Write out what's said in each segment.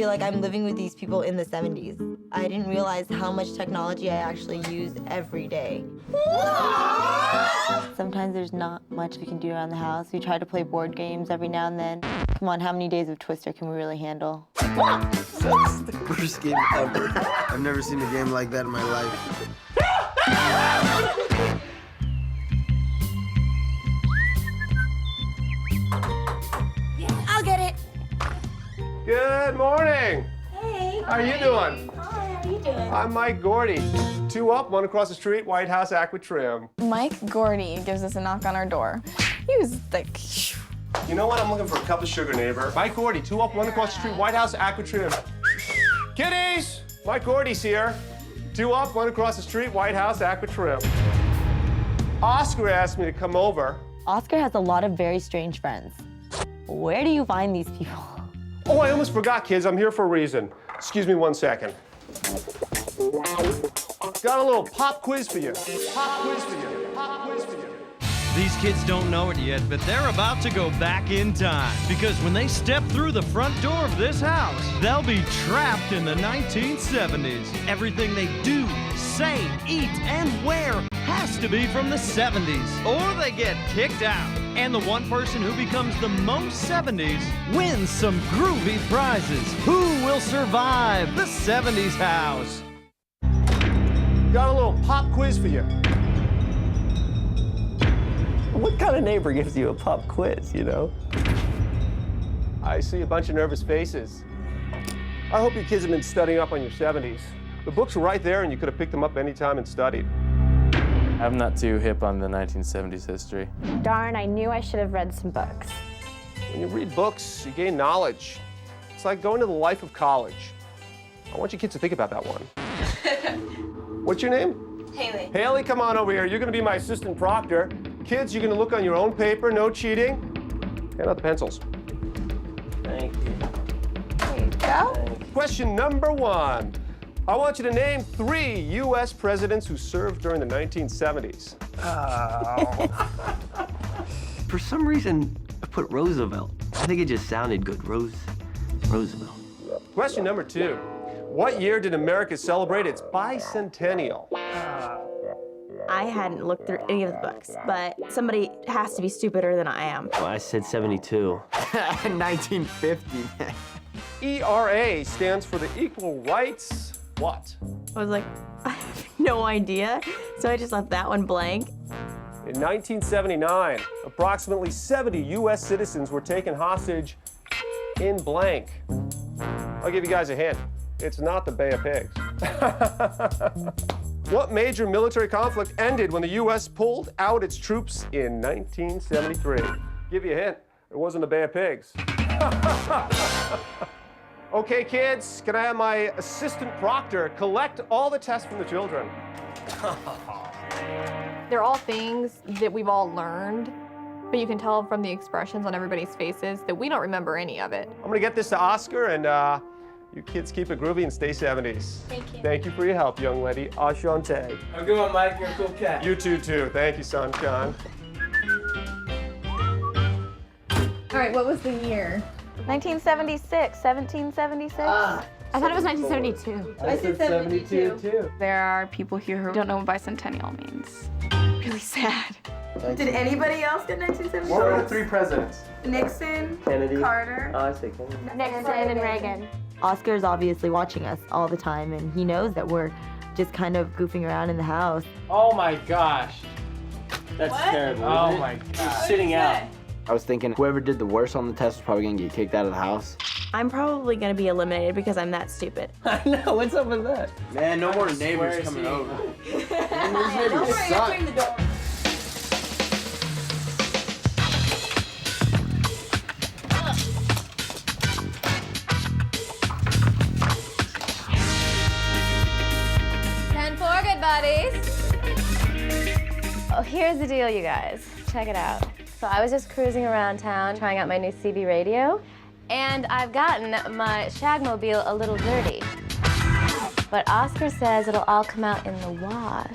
feel like I'm living with these people in the 70s. I didn't realize how much technology I actually use every day. Sometimes there's not much we can do around the house. We try to play board games every now and then. Come on, how many days of Twister can we really handle? That's the worst game ever. I've never seen a game like that in my life. I'll get it. Good morning. Hey. How are you doing? Hi, how are you doing? I'm Mike Gordy. 2 up, 1 across the street, White House Aqua Trim. Mike Gordy gives us a knock on our door. He was like, You know what? I'm looking for a cup of sugar, neighbor. Mike Gordy, 2 up, 1 across the street, White House Aqua Trim. Kiddies! Mike Gordy's here. 2 up, 1 across the street, White House Aqua Trim. Oscar asked me to come over. Oscar has a lot of very strange friends. Where do you find these people? Oh, I almost forgot, kids. I'm here for a reason. Excuse me 1 second. Got a little pop quiz for you. Pop quiz for you. Pop quiz for you. These kids don't know it yet, but they're about to go back in time. Because when they step through the front door of this house, they'll be trapped in the 1970s. Everything they do, say, eat, and wear has to be from the 70s, or they get kicked out. And the one person who becomes the most 70s wins some groovy prizes. Who will survive the 70s house? Got a little pop quiz for you. What kind of neighbor gives you a pop quiz, you know? I see a bunch of nervous faces. I hope you kids have been studying up on your 70s. The books were right there and you could have picked them up anytime and studied. I'm not too hip on the 1970s history. Darn, I knew I should have read some books. When you read books, you gain knowledge. It's like going to the life of college. I want you kids to think about that one. What's your name? Haley. Haley, come on over here. You're gonna be my assistant proctor. Kids, you're gonna look on your own paper, no cheating. Hand out the pencils. Thank you. there you go. Question number 1. I want you to name 3 U.S. presidents who served during the 1970s. For some reason, I put Roosevelt. I think it just sounded good. Roosevelt. Question number 2. What year did America celebrate its bicentennial? I hadn't looked through any of the books, but somebody has to be stupider than I am. Well, I said 72. 1950, man. ERA stands for the Equal Rights what? I was like, I have no idea, so I just left that one blank. In 1979, approximately 70 U.S. citizens were taken hostage in blank. I'll give you guys a hint. It's not the Bay of Pigs. What major military conflict ended when the U.S. pulled out its troops in 1973? Give you a hint. It wasn't the Bay of Pigs. Okay, kids, can I have my assistant proctor collect all the tests from the children? They're all things that we've all learned, but you can tell from the expressions on everybody's faces that we don't remember any of it. I'm gonna get this to Oscar, and you kids keep it groovy and stay 70s. Thank you. Thank you for your help, young lady. Ashante. Have a good one, Mike. You're a cool cat. You too. Thank you, sunshine. All right, what was the year? 1976, 1776. I thought it was 1972. I said 72 too. There are people here who don't know what bicentennial means. Really sad. Did anybody else get 1976? What were the 3 presidents? Nixon, Kennedy. Carter. Oh, I say Kennedy. Nixon and Reagan. Oscar's obviously watching us all the time, and he knows that we're just kind of goofing around in the house. Oh my gosh. That's terrible. Oh my gosh. Sitting out. I was thinking whoever did the worst on the test was probably gonna get kicked out of the house. I'm probably gonna be eliminated because I'm that stupid. I know. What's up with that? Man, no more neighbors coming over. These neighbors suck. Good buddies. Oh, here's the deal, you guys. Check it out. So I was just cruising around town trying out my new CB radio, and I've gotten my Shagmobile a little dirty. But Oscar says it'll all come out in the wash.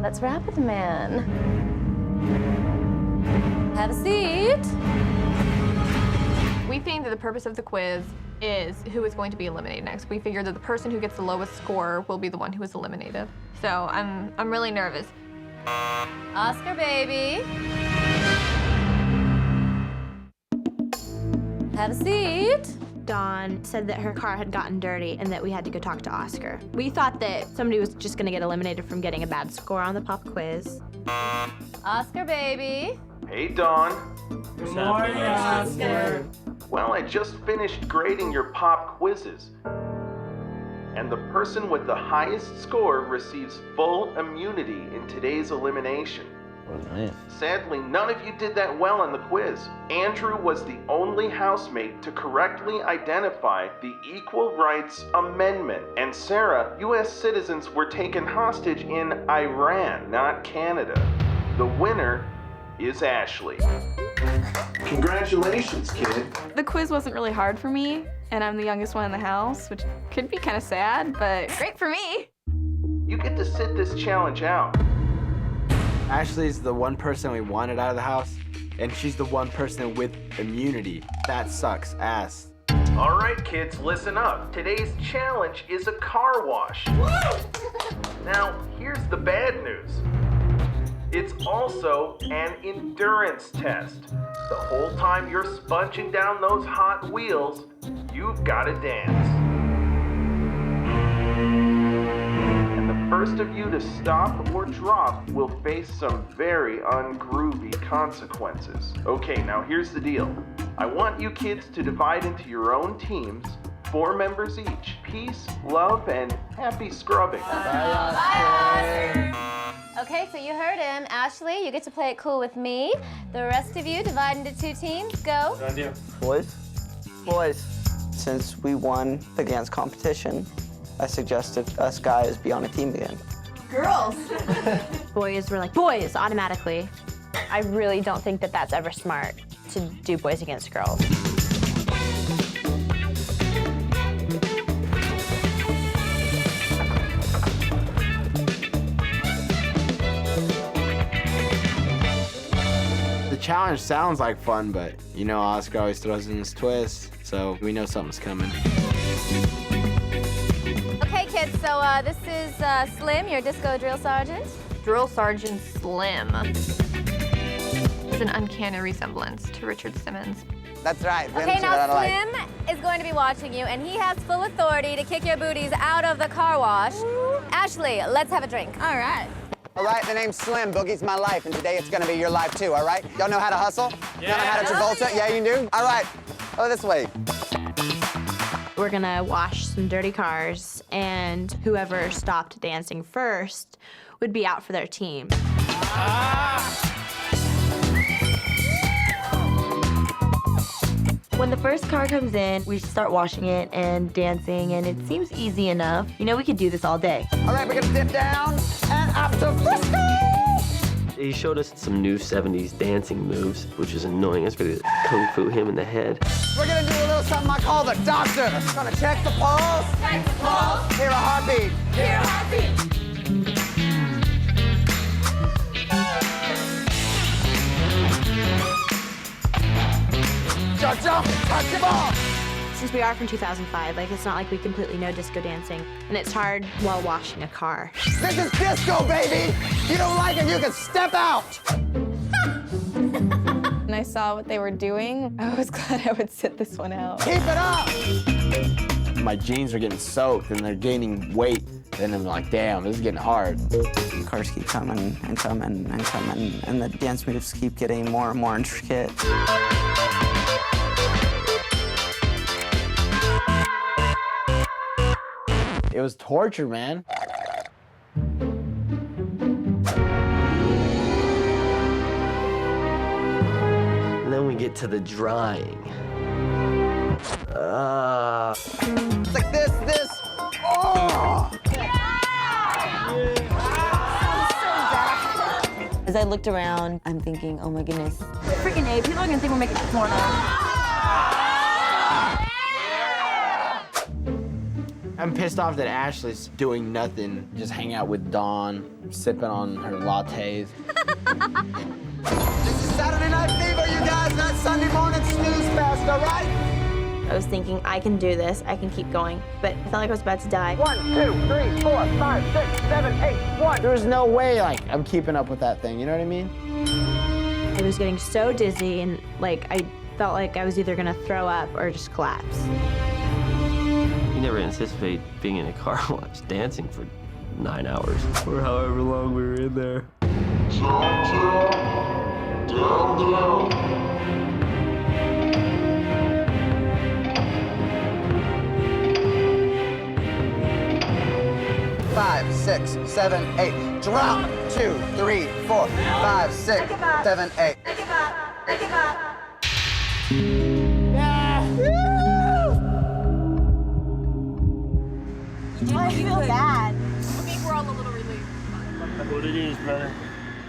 Let's rap with the man. Have a seat. We think that the purpose of the quiz is who is going to be eliminated next. We figured that the person who gets the lowest score will be the one who is eliminated. So I'm really nervous. Oscar, baby. Have a seat. Dawn said that her car had gotten dirty and that we had to go talk to Oscar. We thought that somebody was just gonna get eliminated from getting a bad score on the pop quiz. Oscar, baby. Hey, Dawn. Good morning, Oscar. Well, I just finished grading your pop quizzes. And the person with the highest score receives full immunity in today's elimination. Sadly, none of you did that well on the quiz. Andrew was the only housemate to correctly identify the Equal Rights Amendment. And Sarah, U.S. citizens were taken hostage in Iran, not Canada. The winner is Ashley. Congratulations, kid. The quiz wasn't really hard for me, and I'm the youngest one in the house, which could be kind of sad, but great for me. You get to sit this challenge out. Ashley's the one person we wanted out of the house, and she's the one person with immunity. That sucks ass. All right, kids, listen up. Today's challenge is a car wash. Now, here's the bad news. It's also an endurance test. The whole time you're sponging down those hot wheels, you've got to dance. And the first of you to stop or drop will face some very ungroovy consequences. Okay, now here's the deal. I want you kids to divide into your own teams, 4 members each. Peace, love, and happy scrubbing. Bye. Okay, so you heard him. Ashley, you get to play it cool with me. The rest of you divide into 2 teams. Go. Good idea. Boys, since we won the dance competition, I suggested us guys be on a team again. Girls. Boys were like, boys, automatically. I really don't think that that's ever smart to do boys against girls. The challenge sounds like fun, but you know Oscar always throws in his twist, so we know something's coming. Okay, kids, so this is Slim, your disco drill sergeant. Drill Sergeant Slim. It's an uncanny resemblance to Richard Simmons. That's right. Okay, now Slim is going to be watching you, and he has full authority to kick your booties out of the car wash. Ashley, let's have a drink. All right. All right, the name's Slim. Boogie's my life, and today it's gonna be your life too, all right? Y'all know how to hustle? Yeah. Y'all know how to Travolta? Yeah, you do? All right. Oh, this way. We're gonna wash some dirty cars, and whoever stopped dancing first would be out for their team. When the first car comes in, we start washing it and dancing, and it seems easy enough. You know, we could do this all day. All right, we're gonna dip down and up to Frisco! He showed us some new 70s dancing moves, which is annoying. I was ready to kung fu him in the head. We're gonna do a little something I call the doctor. Gonna check the pulse. Check the pulse. Hear a heartbeat. Hear a heartbeat. Jump, touch the ball. Since we are from 2005, like, it's not like we completely know disco dancing, and it's hard while washing a car. This is disco, baby. You don't like it, you can step out. When I saw what they were doing, I was glad I would sit this one out. Keep it up. My jeans are getting soaked and they're gaining weight, and I'm like, damn, this is getting hard. Cars keep coming and coming and coming, and the dance moves keep getting more and more intricate. It was torture, man. And then we get to the drying. It's like this. Oh! As I looked around, I'm thinking, oh my goodness. Freaking A, people are gonna think we're making porno. I'm pissed off that Ashley's doing nothing. Just hang out with Dawn, sipping on her lattes. This is Saturday Night Fever, you guys, not Sunday morning snooze fest, all right? I was thinking, I can do this, I can keep going, but I felt like I was about to die. 1, 2, 3, 4, 5, 6, 7, 8, 1. There's no way, like, I'm keeping up with that thing, you know what I mean? I was getting so dizzy and like I felt like I was either gonna throw up or just collapse. You never anticipate being in a car wash dancing for 9 hours or however long we were in there. Five, 6, 7, 8. Drop. 2, 3, 4, 5, 6, 7, 8. I feel bad. I think we're all a little relieved. What it is, brother.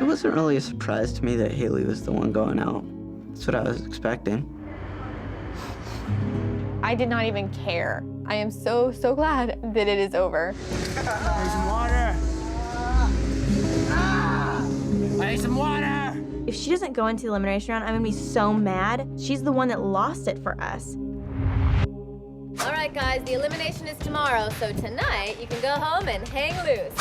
It wasn't really a surprise to me that Haley was the one going out. That's what I was expecting. I did not even care. I am so glad that it is over. Need some water. I need some water. If she doesn't go into the elimination round, I'm gonna be so mad. She's the one that lost it for us. All right, guys, the elimination is tomorrow, so tonight you can go home and hang loose.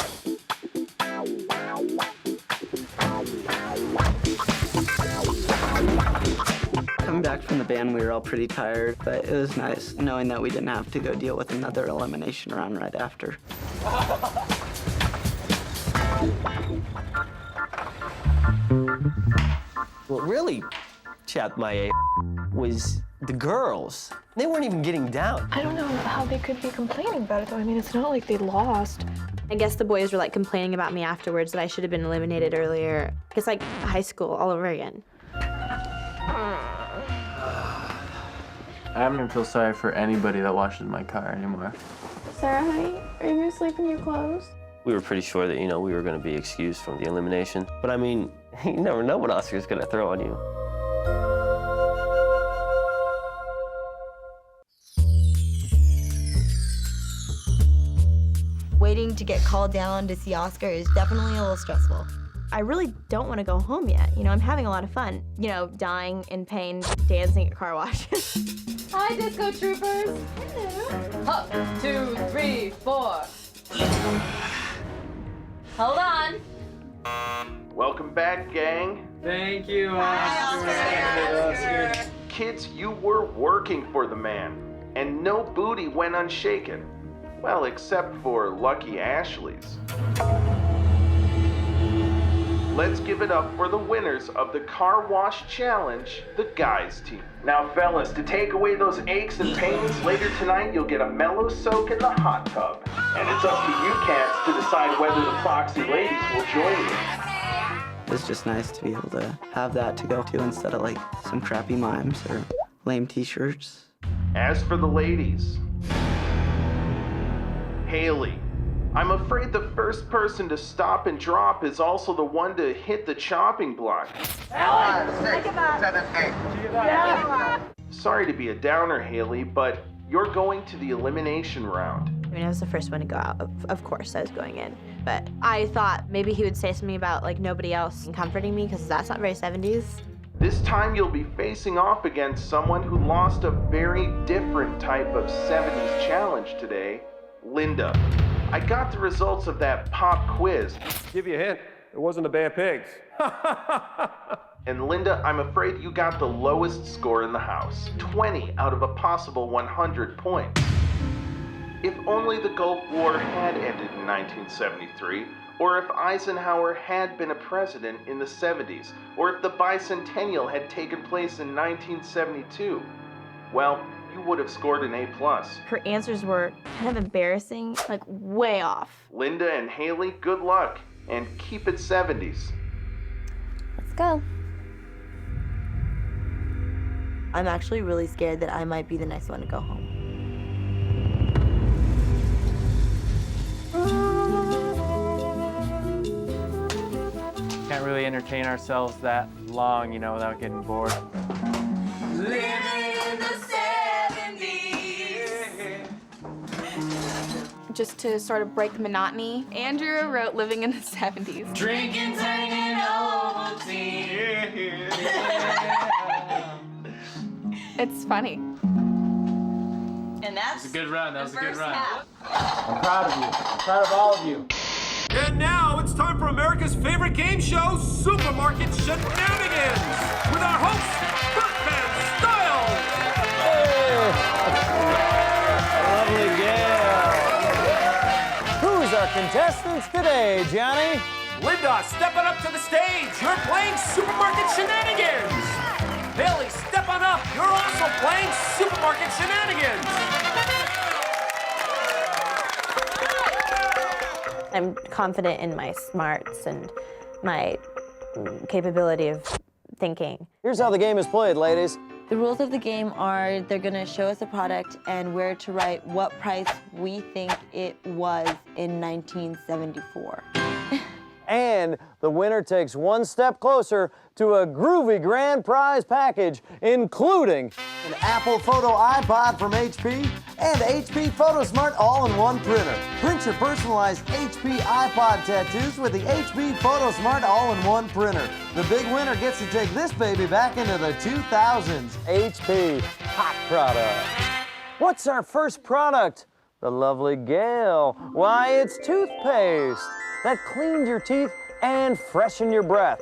Coming back from the band, we were all pretty tired, but it was nice knowing that we didn't have to go deal with another elimination round right after. What really chapped my was the girls. They weren't even getting down. I don't know how they could be complaining about it, though. I mean, it's not like they lost. I guess the boys were like complaining about me afterwards that I should have been eliminated earlier. It's like high school all over again. I don't even feel sorry for anybody that washes my car anymore. Sarah, honey, are you gonna sleep in your clothes? We were pretty sure that, we were going to be excused from the elimination. But I mean, you never know what Oscar's going to throw on you. Waiting to get called down to see Oscar is definitely a little stressful. I really don't want to go home yet. I'm having a lot of fun. Dying in pain, dancing at car washes. Hi, Disco Troopers. Hello. Up, 2, 3, 4. Hold on. Welcome back, gang. Thank you, Oscar. Kids, you were working for the man, and no booty went unshaken. Well, except for Lucky Ashley's. Let's give it up for the winners of the Car Wash Challenge, the guys team. Now, fellas, to take away those aches and pains, later tonight you'll get a mellow soak in the hot tub. And it's up to you cats to decide whether the Foxy ladies will join you. It's just nice to be able to have that to go to instead of like some crappy mimes or lame t-shirts. As for the ladies, Haley, I'm afraid the first person to stop and drop is also the one to hit the chopping block. 5, 6, 7, 8. Sorry to be a downer, Haley, but you're going to the elimination round. I was the first one to go out. Of course, I was going in. But I thought maybe he would say something about like nobody else comforting me, because that's not very 70s. This time you'll be facing off against someone who lost a very different type of 70s challenge today, Linda. I got the results of that pop quiz. Give you a hint, it wasn't the Band Pigs. And Linda, I'm afraid you got the lowest score in the house, 20 out of a possible 100 points. If only the Gulf War had ended in 1973, or if Eisenhower had been a president in the 70s, or if the bicentennial had taken place in 1972, well, you would have scored an A+. Her answers were kind of embarrassing, like way off. Linda and Haley, good luck, and keep it 70s. Let's go. I'm actually really scared that I might be the next one to go home. Can't really entertain ourselves that long, without getting bored. Living in the 70s. just to sort of break the monotony. Andrew wrote Living in the 70s. Drinking, hanging Ovaltine. It's funny. And that's That was a good run. That was a good run. I'm proud of you. I'm proud of all of you. And now it's time for America's favorite game show, Supermarket Shenanigans, with our hosts, Bert Van Style. Lovely Gail. Who's our contestants today, Johnny? Linda, stepping up to the stage. You're playing Supermarket Shenanigans. Haley, step on up. You're also playing Supermarket Shenanigans. I'm confident in my smarts and my capability of thinking. Here's how the game is played, ladies. The rules of the game are they're gonna show us a product and we're to write what price we think it was in 1974. And the winner takes one step closer to a groovy grand prize package, including An Apple Photo iPod from HP and HP PhotoSmart all-in-one printer. Print your personalized HP iPod tattoos with the HP PhotoSmart all-in-one printer. The big winner gets to take this baby back into the 2000s. HP hot product. What's our first product? The lovely Gail. Why, it's toothpaste that cleaned your teeth and freshened your breath.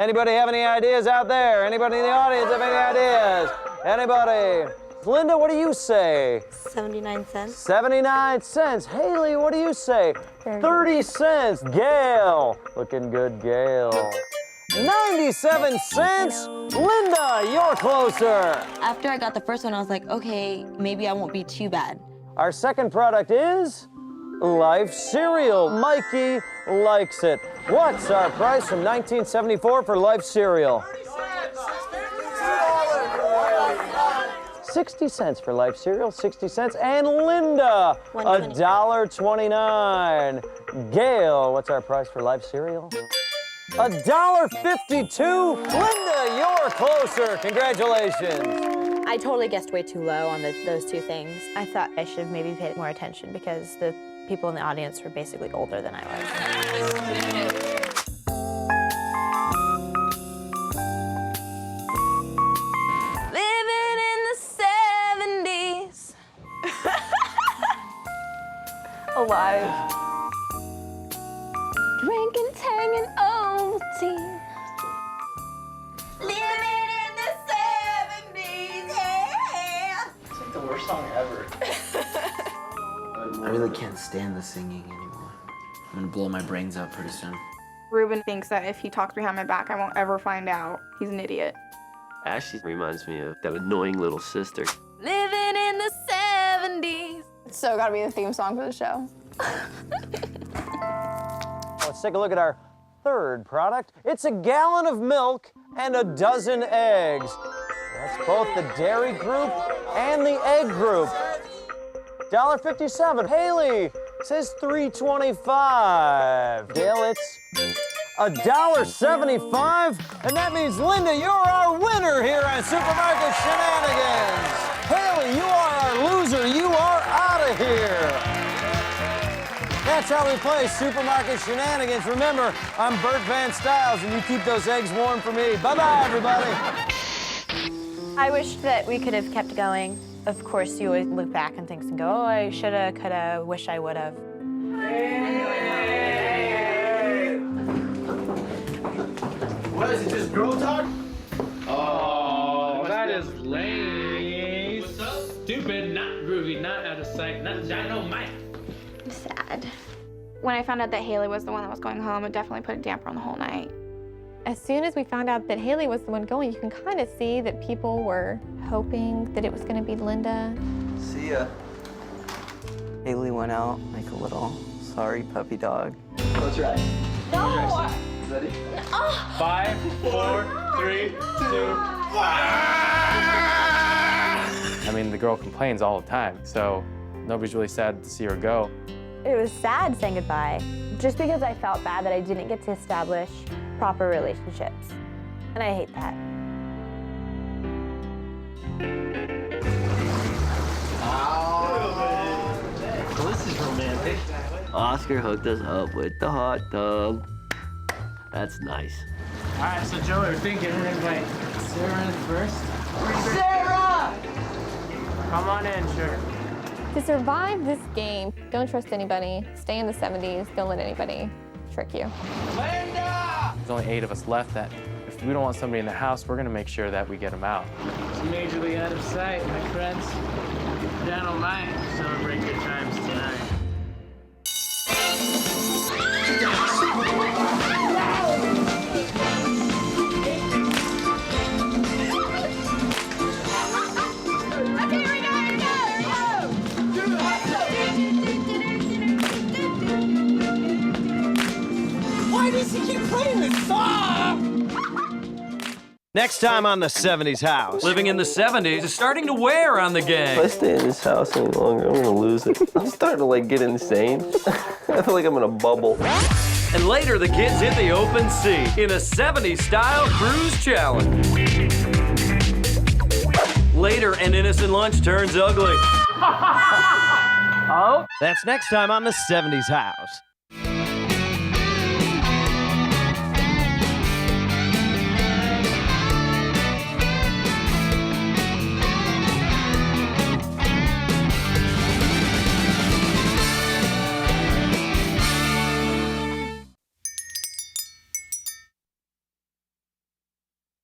Anybody have any ideas out there? Anybody in the audience have any ideas? Anybody? Linda, what do you say? 79 cents. 79 cents. Haley, what do you say? 30 cents. Gail. Looking good, Gail. 97 cents. Linda, you're closer. After I got the first one, I was like, okay, maybe I won't be too bad. Our second product is Life cereal. Mikey likes it. What's our price from 1974 for Life cereal? 60 cents for Life cereal, 60 cents. And Linda, $1.29. Gail, what's our price for Life cereal? $1.52. Linda, you're closer. Congratulations. I totally guessed way too low on those two things. I thought I should have maybe paid more attention because the people in the audience were basically older than I was. Living in the 70s. Alive. Drinking, hanging Ovaltine. Living in the 70s, yeah. It's like the worst song ever. I really can't stand the singing anymore. I'm gonna blow my brains out pretty soon. Ruben thinks that if he talks behind my back, I won't ever find out. He's an idiot. Ashley reminds me of that annoying little sister. Living in the 70s. It's so gotta be the theme song for the show. Let's take a look at our third product. It's a gallon of milk and a dozen eggs. That's both the dairy group and the egg group. $1.57. Haley says $3.25. Gail, it's $1.75. And that means, Linda, you're our winner here on Supermarket Shenanigans. Haley, you are our loser. You are out of here. That's how we play Supermarket Shenanigans. Remember, I'm Bert Van Styles, and you keep those eggs warm for me. Bye-bye, everybody. I wish that we could have kept going. Of course, you always look back on things and go, oh, I shoulda, coulda, wish I would've. What is it, just girl talk? Oh, that is lame. What's up? Stupid, not groovy, not out of sight, not dynamite. I'm sad. When I found out that Haley was the one that was going home, it definitely put a damper on the whole night. As soon as we found out that Haley was the one going, you can kind of see that people were hoping that it was going to be Linda. See ya. Haley went out like a little sorry puppy dog. Close your eyes. No! Ready? 5, 4, 3, 2. I mean, the girl complains all the time, so nobody's really sad to see her go. It was sad saying goodbye, just because I felt bad that I didn't get to establish proper relationships. And I hate that. Well, this is romantic. Oscar hooked us up with the hot tub. That's nice. All right, so Joey, we're thinking we're gonna invite Sarah in first. Sarah! Come on in, sugar. To survive this game, don't trust anybody. Stay in the 70s. Don't let anybody trick you. There's only 8 of us left. That if we don't want somebody in the house, we're gonna make sure that we get them out. It's majorly out of sight, my friends. Down might celebrate good times tonight. Why does he keep playing this song? Next time on the 70s House. Living in the 70s is starting to wear on the gang. If I stay in this house any longer, I'm gonna lose it. I'm starting to get insane. I feel like I'm in a bubble. And later, the kids hit the open sea in a 70s style cruise challenge. Later, an innocent lunch turns ugly. Oh? That's next time on the 70s House.